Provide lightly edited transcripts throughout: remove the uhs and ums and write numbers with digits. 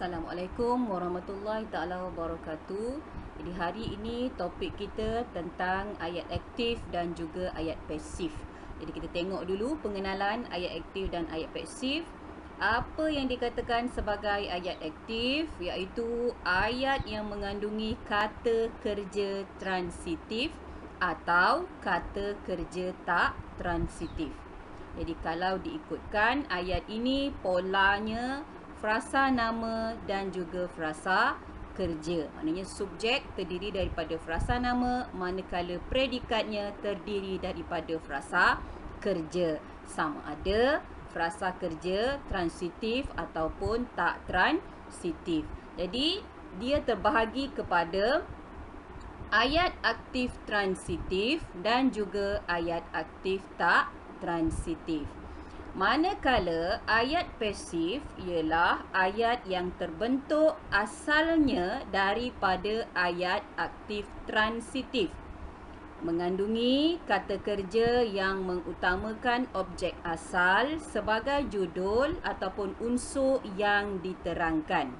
Assalamualaikum warahmatullahi taala wabarakatuh. Jadi hari ini topik kita tentang ayat aktif dan juga ayat pasif. Jadi kita tengok dulu pengenalan ayat aktif dan ayat pasif. Apa yang dikatakan sebagai ayat aktif iaitu ayat yang mengandungi kata kerja transitif atau kata kerja tak transitif. Jadi kalau diikutkan ayat ini polanya frasa nama dan juga frasa kerja. Maknanya subjek terdiri daripada frasa nama, manakala predikatnya terdiri daripada frasa kerja. Sama ada frasa kerja transitif ataupun tak transitif. Jadi dia terbahagi kepada ayat aktif transitif dan juga ayat aktif tak transitif. Manakala ayat pasif ialah ayat yang terbentuk asalnya daripada ayat aktif transitif, mengandungi kata kerja yang mengutamakan objek asal sebagai judul ataupun unsur yang diterangkan.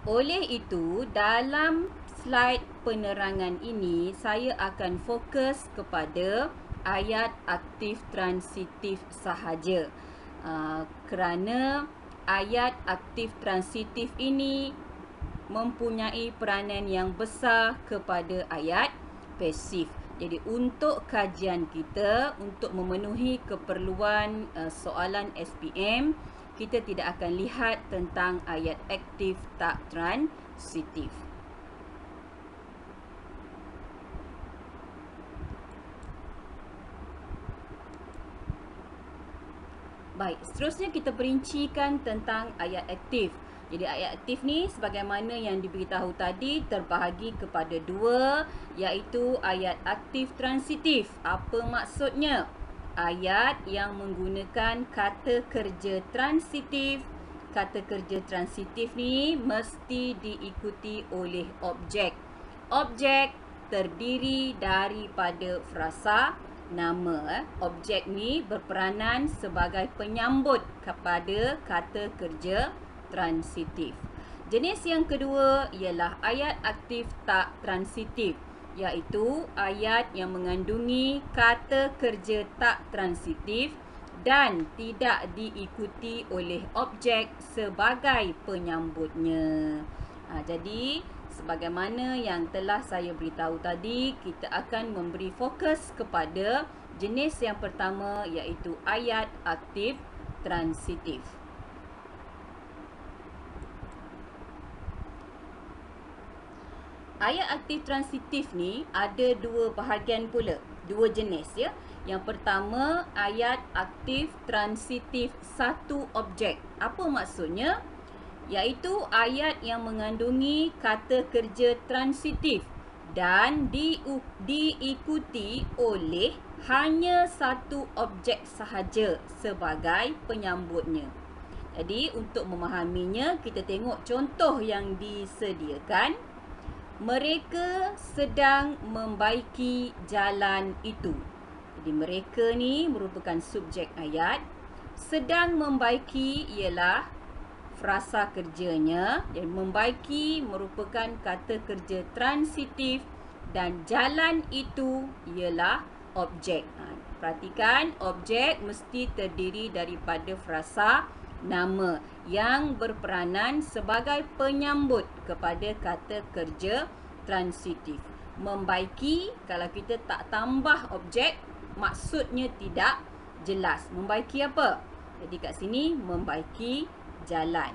Oleh itu, dalam slide penerangan ini saya akan fokus kepada ayat aktif transitif sahaja. Kerana ayat aktif transitif ini mempunyai peranan yang besar kepada ayat pasif. Jadi untuk kajian kita, untuk memenuhi keperluan soalan SPM, kita tidak akan lihat tentang ayat aktif tak transitif. Baik, seterusnya kita perincikan tentang ayat aktif. Jadi ayat aktif ni sebagaimana yang diberitahu tadi terbahagi kepada dua, iaitu ayat aktif transitif. Apa maksudnya? Ayat yang menggunakan kata kerja transitif. Kata kerja transitif ni mesti diikuti oleh objek. Objek terdiri daripada frasa nama. Objek ni berperanan sebagai penyambut kepada kata kerja transitif. Jenis yang kedua ialah ayat aktif tak transitif, iaitu ayat yang mengandungi kata kerja tak transitif dan tidak diikuti oleh objek sebagai penyambutnya. Jadi sebagaimana yang telah saya beritahu tadi, kita akan memberi fokus kepada jenis yang pertama, iaitu ayat aktif transitif. Ayat aktif transitif ni ada dua bahagian pula, dua jenis ya. Yang pertama, ayat aktif transitif satu objek. Apa maksudnya? Iaitu ayat yang mengandungi kata kerja transitif dan diikuti oleh hanya satu objek sahaja sebagai penyambutnya. Jadi untuk memahaminya, kita tengok contoh yang disediakan. Mereka sedang membaiki jalan itu. Jadi mereka ni merupakan subjek ayat. Sedang membaiki ialah frasa kerjanya. Jadi membaiki merupakan kata kerja transitif dan jalan itu ialah objek. Perhatikan, objek mesti terdiri daripada frasa nama yang berperanan sebagai penyambut kepada kata kerja transitif. Membaiki, kalau kita tak tambah objek, maksudnya tidak jelas. Membaiki apa? Jadi kat sini membaiki jalan.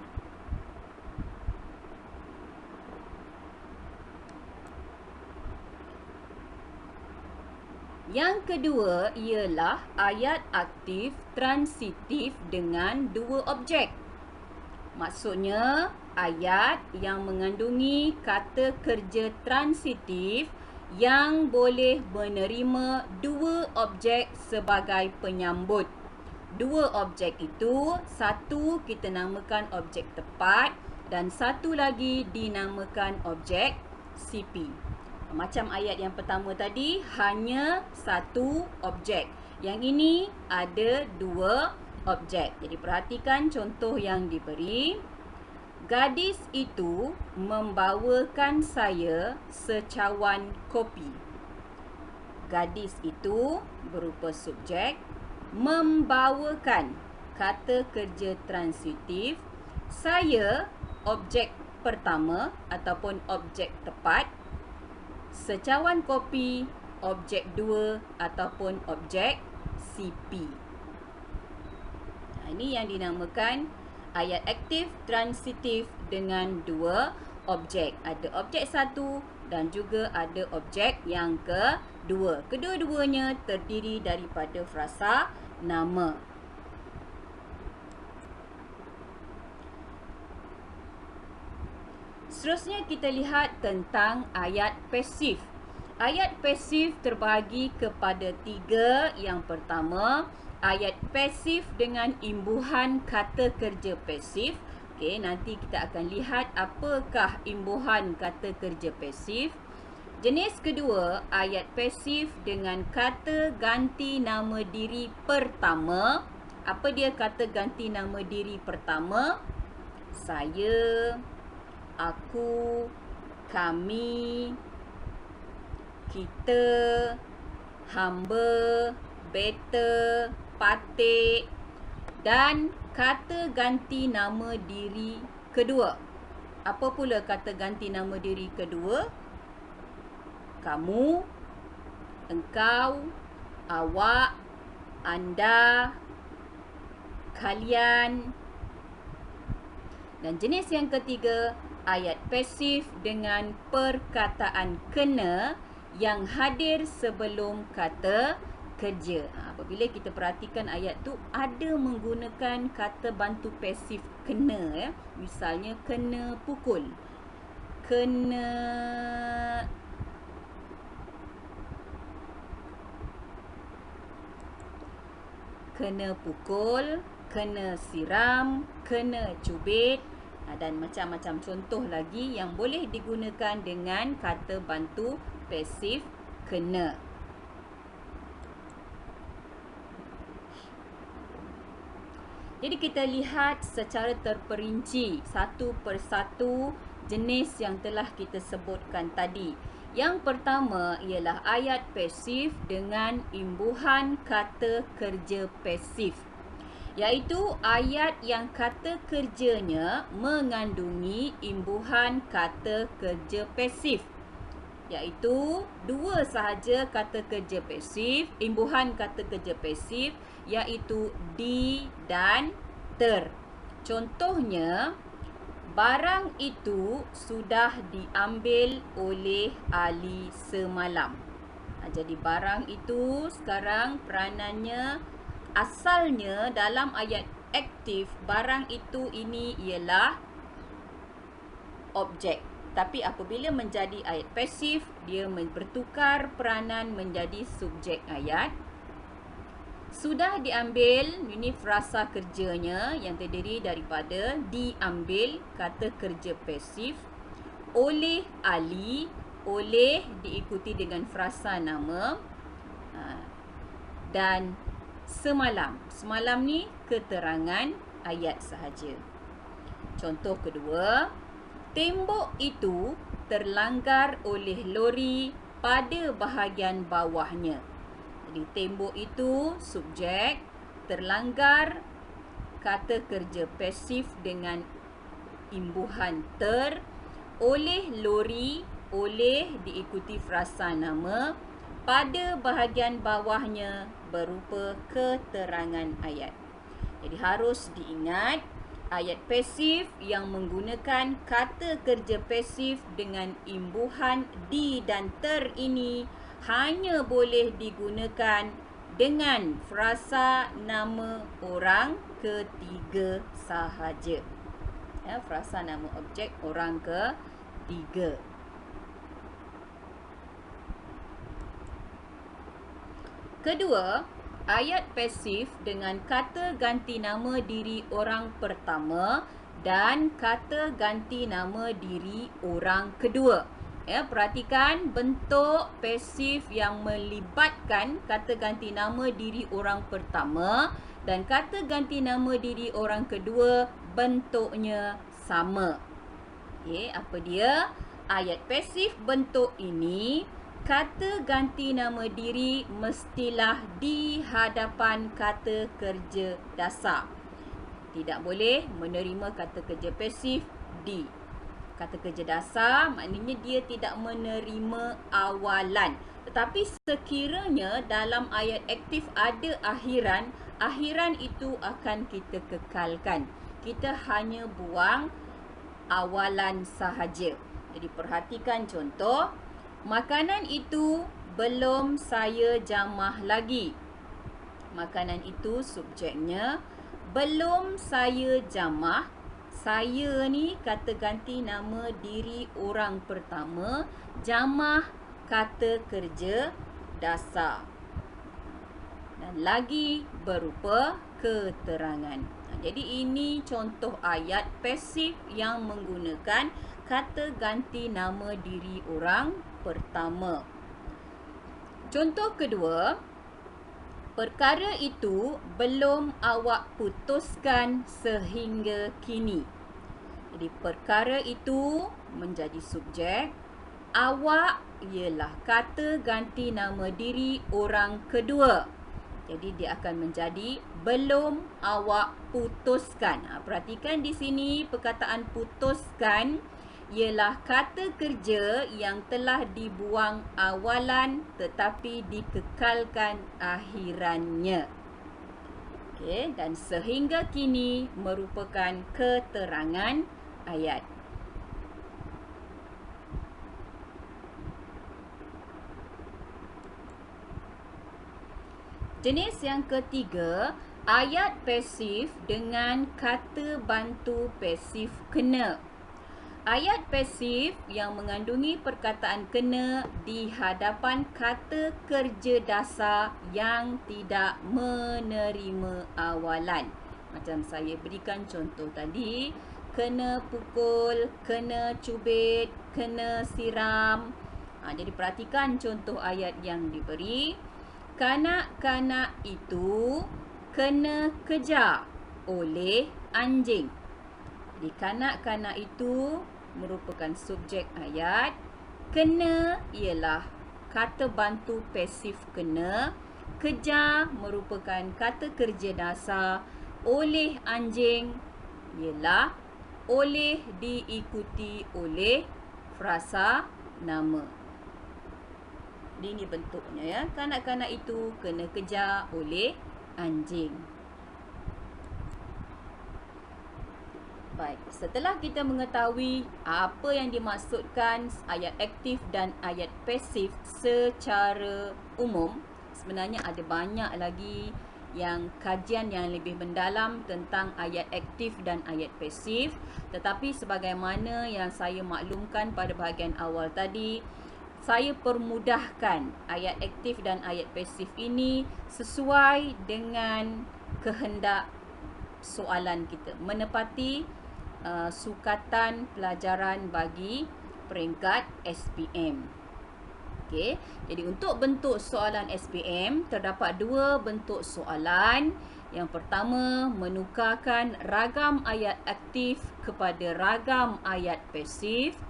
Yang kedua ialah ayat aktif transitif dengan dua objek. Maksudnya, ayat yang mengandungi kata kerja transitif yang boleh menerima dua objek sebagai penyambut. Dua objek itu, satu kita namakan objek tepat dan satu lagi dinamakan objek CP. Macam ayat yang pertama tadi, hanya satu objek. Yang ini ada dua objek. Jadi perhatikan contoh yang diberi. Gadis itu membawakan saya secawan kopi. Gadis itu berupa subjek, membawakan kata kerja transitif, saya objek pertama ataupun objek tepat, secawan kopi objek 2 ataupun objek CP. Ini yang dinamakan ayat aktif transitif dengan 2 objek. Ada objek 1 dan juga ada objek yang kedua. Kedua-duanya terdiri daripada frasa nama. Seterusnya kita lihat tentang ayat pasif. Ayat pasif terbahagi kepada 3. Yang pertama, ayat pasif dengan imbuhan kata kerja pasif. Okey, nanti kita akan lihat apakah imbuhan kata kerja pasif. Jenis kedua, ayat pasif dengan kata ganti nama diri pertama. Apa dia kata ganti nama diri pertama? Saya, aku, kami, kita, hamba, beta, patik dan kata ganti nama diri kedua. Apa pula kata ganti nama diri kedua? Kamu, engkau, awak, anda, kalian. Dan jenis yang ketiga, ayat pasif dengan perkataan kena yang hadir sebelum kata kerja. Apabila kita perhatikan ayat tu ada menggunakan kata bantu pasif kena ya. Misalnya kena pukul. Kena pukul, kena siram, kena cubit dan macam-macam contoh lagi yang boleh digunakan dengan kata bantu pasif kena. Jadi kita lihat secara terperinci satu persatu jenis yang telah kita sebutkan tadi. Yang pertama ialah ayat pasif dengan imbuhan kata kerja pasif, iaitu ayat yang kata kerjanya mengandungi imbuhan kata kerja pasif, iaitu 2 sahaja kata kerja pasif, imbuhan kata kerja pasif, iaitu di dan ter. Contohnya, barang itu sudah diambil oleh Ali semalam. Jadi barang itu sekarang peranannya asalnya dalam ayat aktif, barang itu ini ialah objek. Tapi apabila menjadi ayat pasif, dia bertukar peranan menjadi subjek ayat. Sudah diambil, ini frasa kerjanya yang terdiri daripada diambil kata kerja pasif, oleh Ali, oleh diikuti dengan frasa nama, dan semalam. Semalam ni keterangan ayat sahaja. Contoh kedua, tembok itu terlanggar oleh lori pada bahagian bawahnya. Jadi tembok itu subjek, terlanggar kata kerja pasif dengan imbuhan ter, oleh lori, oleh diikuti frasa nama, pada bahagian bawahnya berupa keterangan ayat. Jadi harus diingat, ayat pasif yang menggunakan kata kerja pasif dengan imbuhan di dan ter ini hanya boleh digunakan dengan frasa nama orang ketiga sahaja. Ya, frasa nama objek orang ketiga. Kedua, ayat pasif dengan kata ganti nama diri orang pertama dan kata ganti nama diri orang kedua. Ya, perhatikan bentuk pasif yang melibatkan kata ganti nama diri orang pertama dan kata ganti nama diri orang kedua bentuknya sama. Okey, apa dia? Ayat pasif bentuk ini, kata ganti nama diri mestilah di hadapan kata kerja dasar. Tidak boleh menerima kata kerja pasif di. Kata kerja dasar maknanya dia tidak menerima awalan. Tetapi sekiranya dalam ayat aktif ada akhiran, akhiran itu akan kita kekalkan. Kita hanya buang awalan sahaja. Jadi perhatikan contoh. Makanan itu belum saya jamah lagi. Makanan itu subjeknya. Belum saya jamah. Saya ni kata ganti nama diri orang pertama. Jamah kata kerja dasar. Dan lagi berupa keterangan. Jadi ini contoh ayat pasif yang menggunakan kata ganti nama diri orang pertama. Contoh kedua, perkara itu belum awak putuskan sehingga kini. Jadi perkara itu menjadi subjek. Awak ialah kata ganti nama diri orang kedua. Jadi dia akan menjadi belum awak putuskan. Perhatikan di sini perkataan putuskan ialah kata kerja yang telah dibuang awalan tetapi dikekalkan akhirannya. Okey, dan sehingga kini merupakan keterangan ayat. Jenis yang ketiga, ayat pasif dengan kata bantu pasif kena. Ayat pasif yang mengandungi perkataan kena di hadapan kata kerja dasar yang tidak menerima awalan. Macam saya berikan contoh tadi, kena pukul, kena cubit, kena siram. Jadi perhatikan contoh ayat yang diberi. Kanak-kanak itu kena kejar oleh anjing. Jadi kanak-kanak itu merupakan subjek ayat. Kena ialah kata bantu pasif kena. Kejar merupakan kata kerja dasar. Oleh anjing ialah oleh diikuti oleh frasa nama. Ini bentuknya ya. Kanak-kanak itu kena kejar oleh anjing. Baik, setelah kita mengetahui apa yang dimaksudkan ayat aktif dan ayat pasif secara umum, sebenarnya ada banyak lagi yang kajian yang lebih mendalam tentang ayat aktif dan ayat pasif. Tetapi sebagaimana yang saya maklumkan pada bahagian awal tadi, saya permudahkan ayat aktif dan ayat pasif ini sesuai dengan kehendak soalan kita, menepati sukatan pelajaran bagi peringkat SPM. Okey, jadi untuk bentuk soalan SPM terdapat dua bentuk soalan. Yang pertama, menukarkan ragam ayat aktif kepada ragam ayat pasif.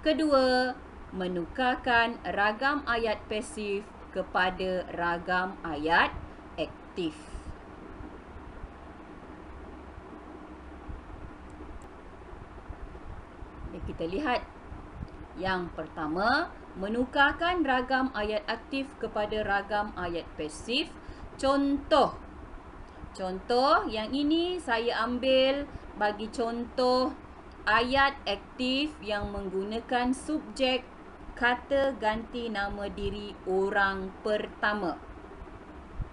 Kedua, menukarkan ragam ayat pasif kepada ragam ayat aktif. Kita lihat yang pertama, menukarkan ragam ayat aktif kepada ragam ayat pasif. Contoh yang ini saya ambil bagi contoh ayat aktif yang menggunakan subjek kata ganti nama diri orang pertama.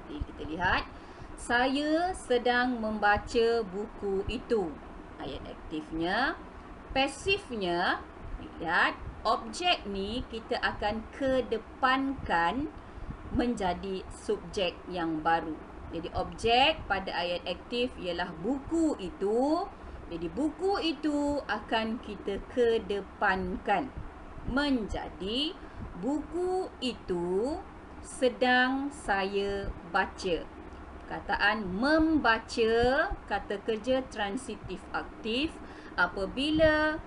Jadi kita lihat, saya sedang membaca buku itu. Ayat aktifnya. Pasifnya, lihat, objek ni kita akan kedepankan menjadi subjek yang baru. Jadi objek pada ayat aktif ialah buku itu. Jadi buku itu akan kita kedepankan menjadi buku itu sedang saya baca. Perkataan membaca, kata kerja transitif aktif apabila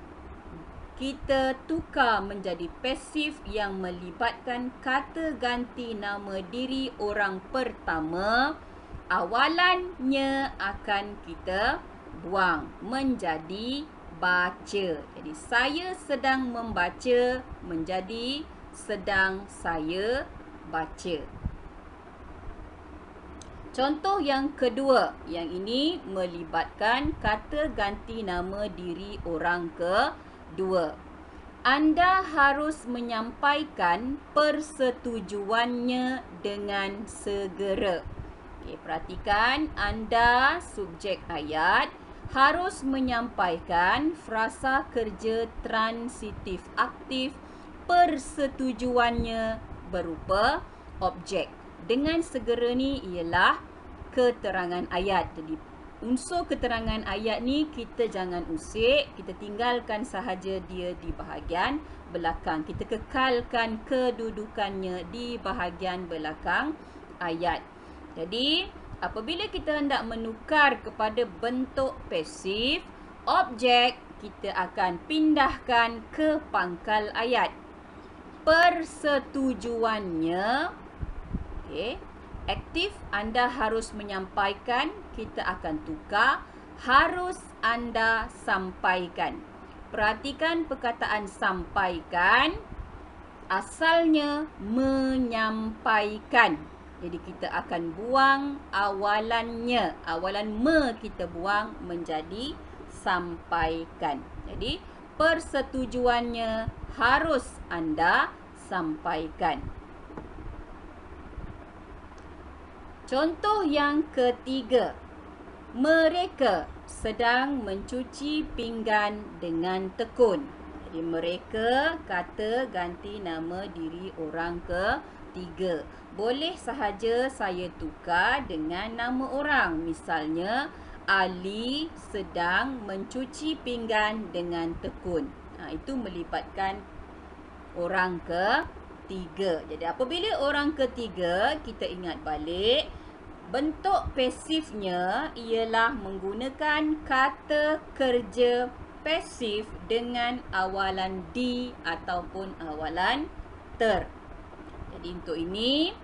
kita tukar menjadi pasif yang melibatkan kata ganti nama diri orang pertama, awalannya akan kita buang menjadi baca. Jadi saya sedang membaca menjadi sedang saya baca. Contoh yang kedua, yang ini melibatkan kata ganti nama diri orang kedua. Anda harus menyampaikan persetujuannya dengan segera. Okey, perhatikan, anda subjek ayat harus menyampaikan frasa kerja transitif aktif persetujuannya berupa objek. Dengan segera ni ialah keterangan ayat. Jadi unsur keterangan ayat ni kita jangan usik, kita tinggalkan sahaja dia di bahagian belakang. Kita kekalkan kedudukannya di bahagian belakang ayat. Jadi apabila kita hendak menukar kepada bentuk pasif, objek kita akan pindahkan ke pangkal ayat. Persetujuannya, okey, aktif anda harus menyampaikan, kita akan tukar harus anda sampaikan. Perhatikan perkataan sampaikan, asalnya menyampaikan. Jadi kita akan buang awalannya. Awalan me kita buang menjadi sampaikan. Jadi persetujuannya harus anda sampaikan. Contoh yang ketiga. Mereka sedang mencuci pinggan dengan tekun. Jadi mereka kata ganti nama diri orang ketiga. Boleh sahaja saya tukar dengan nama orang. Misalnya, Ali sedang mencuci pinggan dengan tekun. Itu melibatkan orang ketiga. Jadi apabila orang ketiga, kita ingat balik, bentuk pasifnya ialah menggunakan kata kerja pasif dengan awalan di ataupun awalan ter. Jadi untuk ini,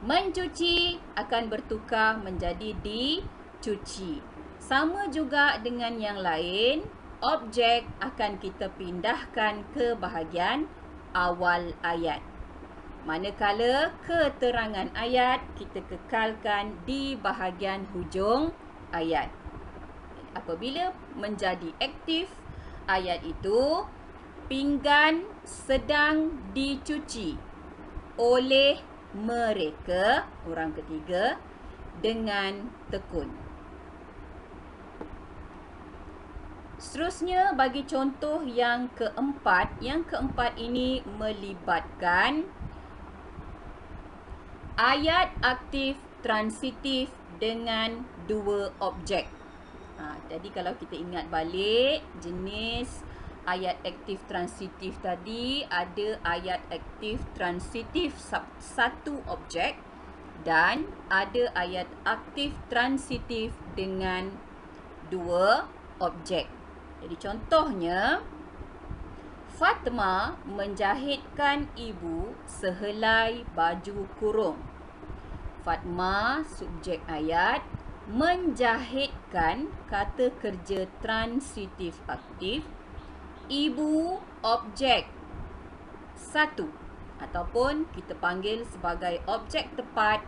mencuci akan bertukar menjadi dicuci. Sama juga dengan yang lain, objek akan kita pindahkan ke bahagian awal ayat. Manakala keterangan ayat kita kekalkan di bahagian hujung ayat. Apabila menjadi aktif, ayat itu pinggan sedang dicuci oleh mereka, orang ketiga, dengan tekun. Seterusnya bagi contoh yang keempat. Yang keempat ini melibatkan ayat aktif transitif dengan dua objek. Jadi kalau kita ingat balik jenis ayat aktif transitif tadi, ada ayat aktif transitif satu objek dan ada ayat aktif transitif dengan dua objek. Jadi contohnya, Fatma menjahitkan ibu sehelai baju kurung. Fatma subjek ayat, menjahitkan kata kerja transitif aktif, ibu objek satu ataupun kita panggil sebagai objek tepat,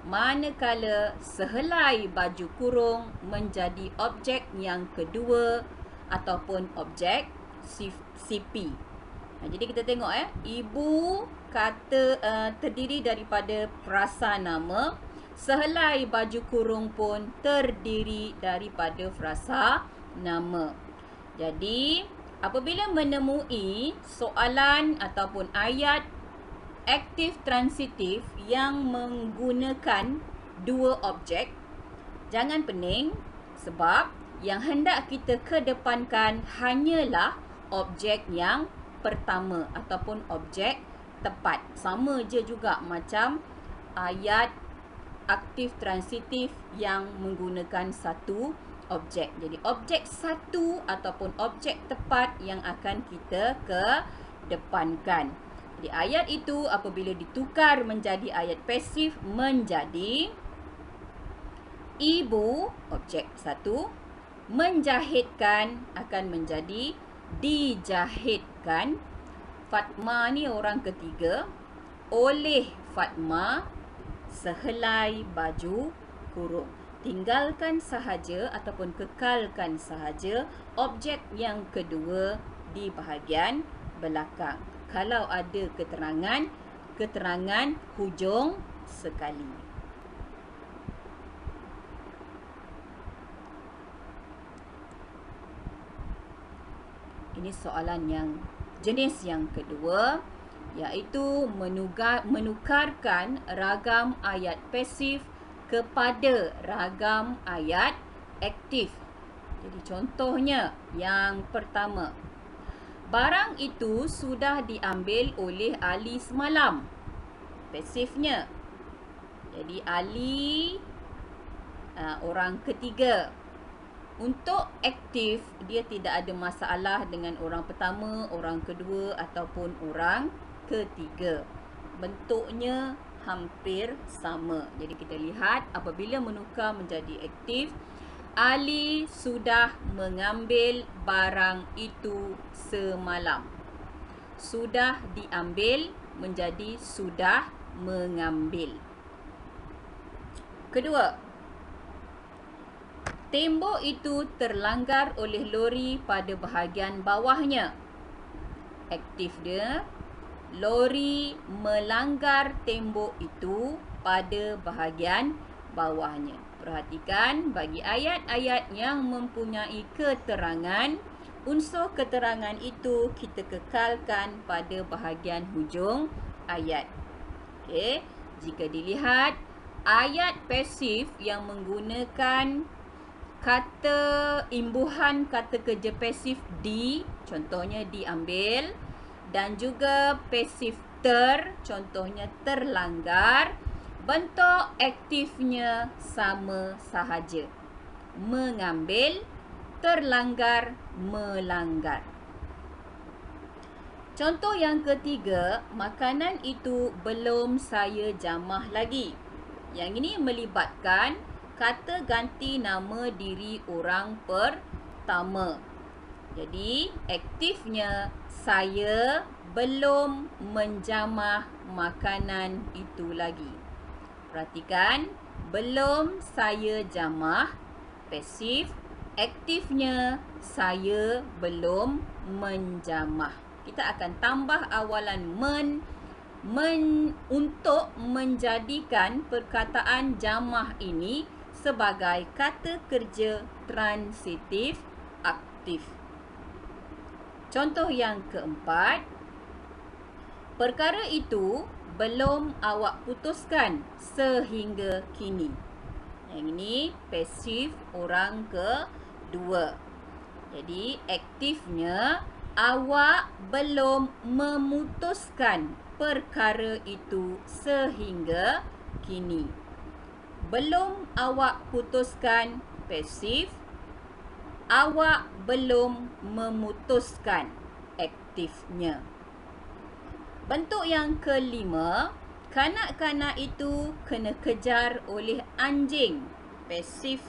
manakala sehelai baju kurung menjadi objek yang kedua ataupun objek CP. Jadi kita tengok ibu kata terdiri daripada frasa nama, sehelai baju kurung pun terdiri daripada frasa nama. Jadi apabila menemui soalan ataupun ayat aktif transitif yang menggunakan dua objek, jangan pening sebab yang hendak kita kedepankan hanyalah objek yang pertama ataupun objek tepat. Sama je juga macam ayat aktif transitif yang menggunakan satu objek. Jadi objek satu ataupun objek tepat yang akan kita kedepankan. Jadi ayat itu apabila ditukar menjadi ayat pasif menjadi ibu, objek satu, menjahitkan akan menjadi dijahitkan. Fatma ni orang ketiga. Oleh Fatma sehelai baju kurung. Tinggalkan sahaja ataupun kekalkan sahaja objek yang kedua di bahagian belakang. Kalau ada keterangan hujung sekali. Ini soalan yang jenis yang kedua, iaitu menukarkan ragam ayat pasif kepada ragam ayat aktif. Jadi contohnya yang pertama, barang itu sudah diambil oleh Ali semalam. Pasifnya. Jadi Ali orang ketiga. Untuk aktif, dia tidak ada masalah dengan orang pertama, orang kedua ataupun orang ketiga. Bentuknya hampir sama. Jadi kita lihat apabila menukar menjadi aktif, Ali sudah mengambil barang itu semalam. Sudah diambil menjadi sudah mengambil. Kedua, tembok itu terlanggar oleh lori pada bahagian bawahnya. Aktif dia, lori melanggar tembok itu pada bahagian bawahnya. Perhatikan, bagi ayat-ayat yang mempunyai keterangan, unsur keterangan itu kita kekalkan pada bahagian hujung ayat. Okey, jika dilihat ayat pasif yang menggunakan kata imbuhan kata kerja pasif di, contohnya diambil, dan juga pasif contohnya terlanggar, bentuk aktifnya sama sahaja. Mengambil, terlanggar, melanggar. Contoh yang ketiga, makanan itu belum saya jamah lagi. Yang ini melibatkan kata ganti nama diri orang pertama. Jadi, aktifnya saya belum menjamah makanan itu lagi. Perhatikan, belum saya jamah, pasif. Aktifnya saya belum menjamah. Kita akan tambah awalan untuk menjadikan perkataan jamah ini sebagai kata kerja transitif aktif. Contoh yang keempat, perkara itu belum awak putuskan sehingga kini. Yang ini pasif orang kedua. Jadi aktifnya awak belum memutuskan perkara itu sehingga kini. Belum awak putuskan pasif, awak belum memutuskan aktifnya. Bentuk yang kelima, kanak-kanak itu kena kejar oleh anjing, pasif.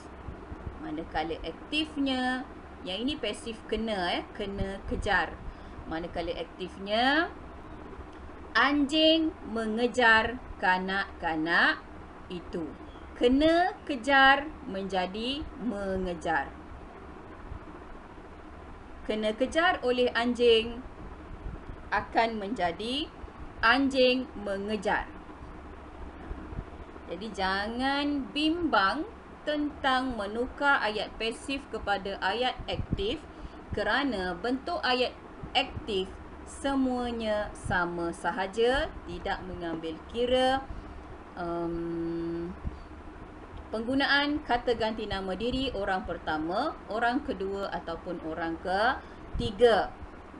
Manakala aktifnya, yang ini pasif kena kejar. Manakala aktifnya, anjing mengejar kanak-kanak itu. Kena kejar menjadi mengejar. Kena kejar oleh anjing akan menjadi anjing mengejar. Jadi jangan bimbang tentang menukar ayat pasif kepada ayat aktif, kerana bentuk ayat aktif semuanya sama sahaja, tidak mengambil kira penggunaan kata ganti nama diri orang pertama, orang kedua ataupun orang ketiga.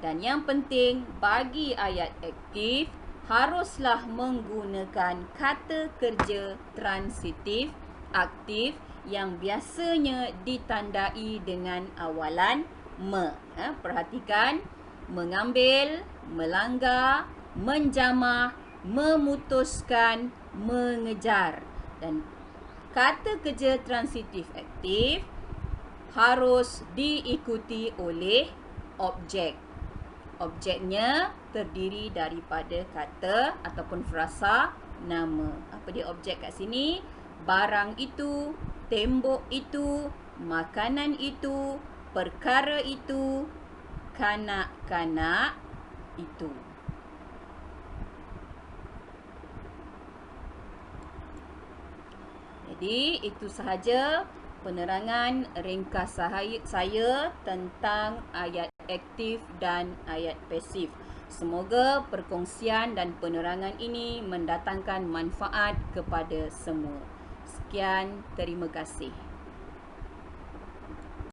Dan yang penting bagi ayat aktif, haruslah menggunakan kata kerja transitif aktif yang biasanya ditandai dengan awalan me. Perhatikan, mengambil, melanggar, menjamah, memutuskan, mengejar. Dan kata kerja transitif aktif harus diikuti oleh objek. Objeknya terdiri daripada kata ataupun frasa nama. Apa dia objek kat sini? Barang itu, tembok itu, makanan itu, perkara itu, kanak-kanak itu. Jadi itu sahaja penerangan ringkas saya tentang ayat aktif dan ayat pasif. Semoga perkongsian dan penerangan ini mendatangkan manfaat kepada semua. Sekian, terima kasih.